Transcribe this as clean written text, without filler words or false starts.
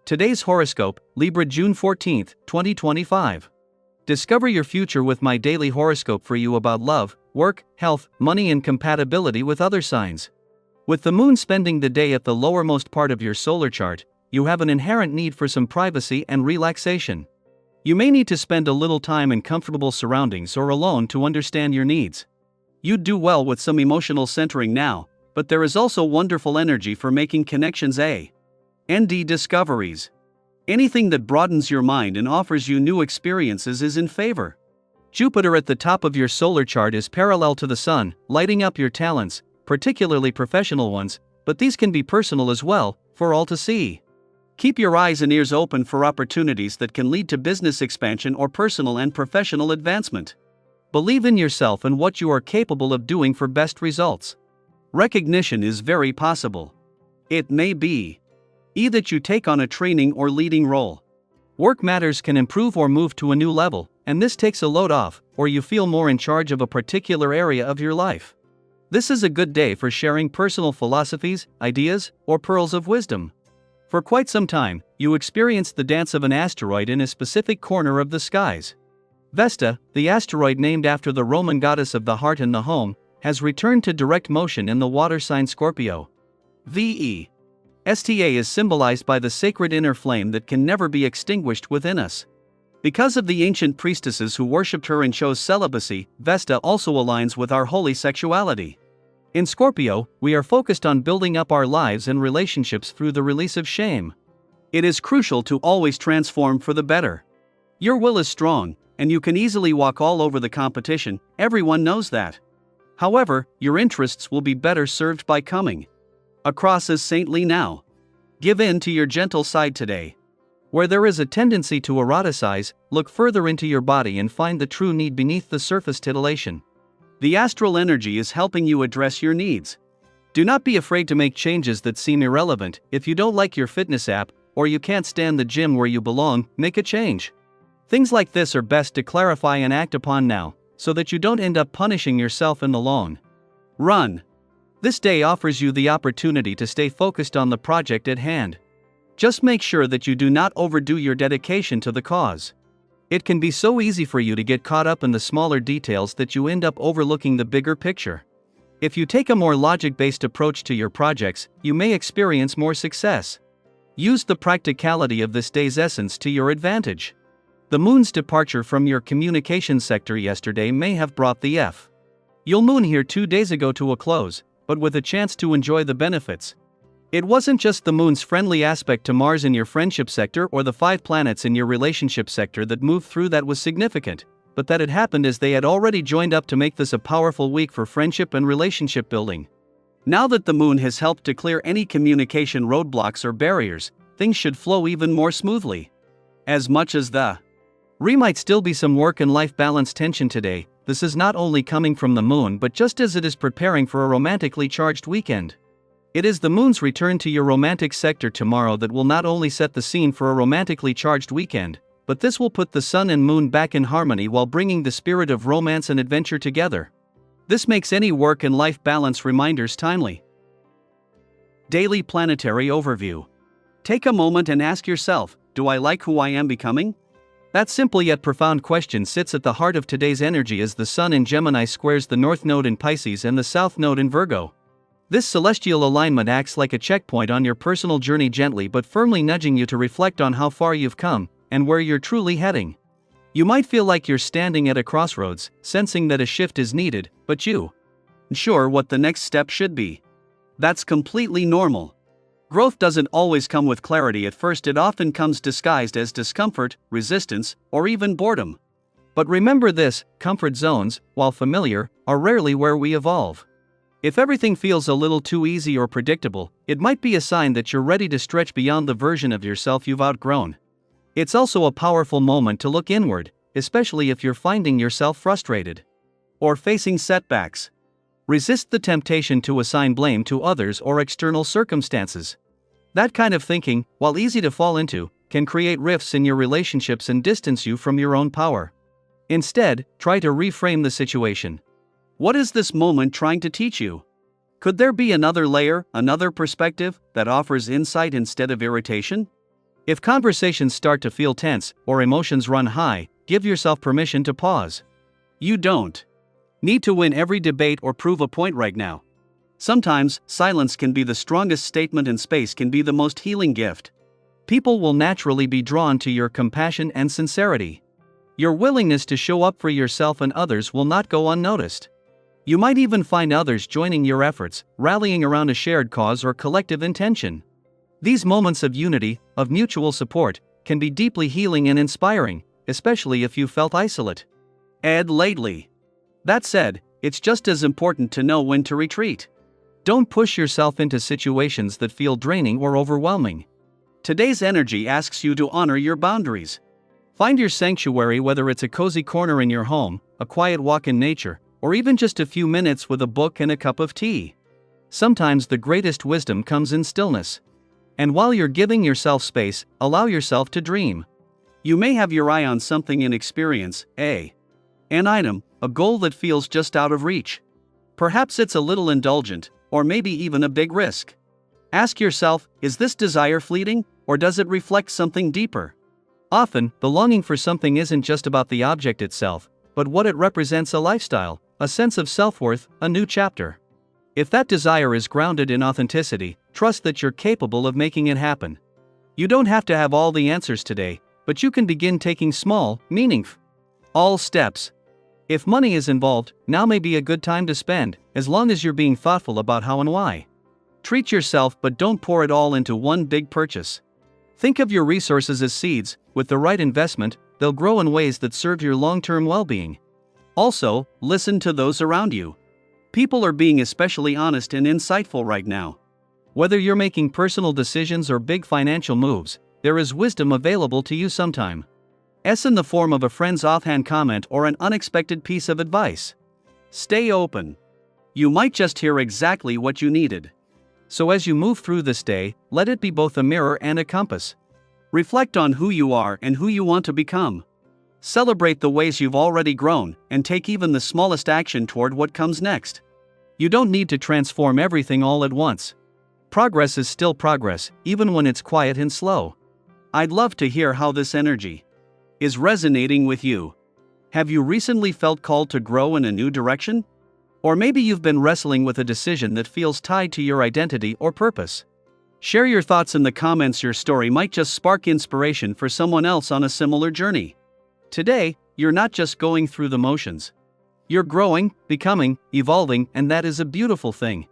Today's horoscope, Libra June 14, 2025. Discover your future with my daily horoscope for you about love, work, health, money and compatibility with other signs. With the moon spending the day at the lowermost part of your solar chart, you have an inherent need for some privacy and relaxation. You may need to spend a little time in comfortable surroundings or alone to understand your needs. You'd do well with some emotional centering now, but there is also wonderful energy for making connections and discoveries. Anything that broadens your mind and offers you new experiences is in favor. Jupiter at the top of your solar chart is parallel to the Sun, lighting up your talents, particularly professional ones, but these can be personal as well, for all to see. Keep your eyes and ears open for opportunities that can lead to business expansion or personal and professional advancement. Believe in yourself and what you are capable of doing for best results. Recognition is very possible. It may be that you take on a training or leading role. Work matters can improve or move to a new level, and this takes a load off, or you feel more in charge of a particular area of your life. This is a good day for sharing personal philosophies, ideas, or pearls of wisdom. For quite some time, you experienced the dance of an asteroid in a specific corner of the skies. Vesta, the asteroid named after the Roman goddess of the heart and the home, has returned to direct motion in the water sign Scorpio. Vesta is symbolized by the sacred inner flame that can never be extinguished within us. Because of the ancient priestesses who worshipped her and chose celibacy, Vesta also aligns with our holy sexuality. In Scorpio, we are focused on building up our lives and relationships through the release of shame. It is crucial to always transform for the better. Your will is strong, and you can easily walk all over the competition, everyone knows that. However, your interests will be better served by coming across as saintly now. Give in to your gentle side today. Where there is a tendency to eroticize, look further into your body and find the true need beneath the surface titillation. The astral energy is helping you address your needs. Do not be afraid to make changes that seem irrelevant. If you don't like your fitness app, or you can't stand the gym where you belong, make a change. Things like this are best to clarify and act upon now, so that you don't end up punishing yourself in the long run. This day offers you the opportunity to stay focused on the project at hand. Just make sure that you do not overdo your dedication to the cause. It can be so easy for you to get caught up in the smaller details that you end up overlooking the bigger picture. If you take a more logic-based approach to your projects, you may experience more success. Use the practicality of this day's essence to your advantage. The moon's departure from your communication sector yesterday may have brought the full moon here 2 days ago to a close, but with a chance to enjoy the benefits. It wasn't just the moon's friendly aspect to Mars in your friendship sector or the 5 planets in your relationship sector that moved through that was significant, but that it happened as they had already joined up to make this a powerful week for friendship and relationship building. Now that the moon has helped to clear any communication roadblocks or barriers, things should flow even more smoothly. As much as might still be some work and life balance tension today, this is not only coming from the moon but just as it is preparing for a romantically charged weekend. It is the moon's return to your romantic sector tomorrow that will not only set the scene for a romantically charged weekend, but this will put the sun and moon back in harmony while bringing the spirit of romance and adventure together. This makes any work and life balance reminders timely. Daily Planetary Overview. Take a moment and ask yourself, do I like who I am becoming? That simple yet profound question sits at the heart of today's energy as the Sun in Gemini squares the North Node in Pisces and the South Node in Virgo. This celestial alignment acts like a checkpoint on your personal journey, gently but firmly nudging you to reflect on how far you've come and where you're truly heading. You might feel like you're standing at a crossroads, sensing that a shift is needed, but you aren't sure what the next step should be. That's completely normal. Growth doesn't always come with clarity at first. It often comes disguised as discomfort, resistance, or even boredom. But remember this, comfort zones, while familiar, are rarely where we evolve. If everything feels a little too easy or predictable, it might be a sign that you're ready to stretch beyond the version of yourself you've outgrown. It's also a powerful moment to look inward, especially if you're finding yourself frustrated or facing setbacks. Resist the temptation to assign blame to others or external circumstances. That kind of thinking, while easy to fall into, can create rifts in your relationships and distance you from your own power. Instead, try to reframe the situation. What is this moment trying to teach you? Could there be another layer, another perspective, that offers insight instead of irritation? If conversations start to feel tense or emotions run high, give yourself permission to pause. You don't need to win every debate or prove a point right now. Sometimes, silence can be the strongest statement and space can be the most healing gift. People will naturally be drawn to your compassion and sincerity. Your willingness to show up for yourself and others will not go unnoticed. You might even find others joining your efforts, rallying around a shared cause or collective intention. These moments of unity, of mutual support, can be deeply healing and inspiring, especially if you felt isolate. Lately. That said, it's just as important to know when to retreat. Don't push yourself into situations that feel draining or overwhelming. Today's energy asks you to honor your boundaries. Find your sanctuary, whether it's a cozy corner in your home, a quiet walk in nature, or even just a few minutes with a book and a cup of tea. Sometimes the greatest wisdom comes in stillness. And while you're giving yourself space, allow yourself to dream. You may have your eye on something in experience, an item, a goal that feels just out of reach. Perhaps it's a little indulgent, or maybe even a big risk. Ask yourself, is this desire fleeting, or does it reflect something deeper? Often, the longing for something isn't just about the object itself, but what it represents: a lifestyle, a sense of self-worth, a new chapter. If that desire is grounded in authenticity, trust that you're capable of making it happen. You don't have to have all the answers today, but you can begin taking small, meaningful steps. If money is involved, now may be a good time to spend, as long as you're being thoughtful about how and why. Treat yourself, but don't pour it all into one big purchase. Think of your resources as seeds. With the right investment, they'll grow in ways that serve your long-term well-being. Also, listen to those around you. People are being especially honest and insightful right now. Whether you're making personal decisions or big financial moves, there is wisdom available to you sometime. In the form of a friend's offhand comment or an unexpected piece of advice. Stay open. You might just hear exactly what you needed. So as you move through this day, let it be both a mirror and a compass. Reflect on who you are and who you want to become. Celebrate the ways you've already grown, and take even the smallest action toward what comes next. You don't need to transform everything all at once. Progress is still progress, even when it's quiet and slow. I'd love to hear how this energy is resonating with you. Have you recently felt called to grow in a new direction? Or maybe you've been wrestling with a decision that feels tied to your identity or purpose. Share your thoughts in the comments. Your story might just spark inspiration for someone else on a similar journey. Today, you're not just going through the motions. You're growing, becoming, evolving, and that is a beautiful thing.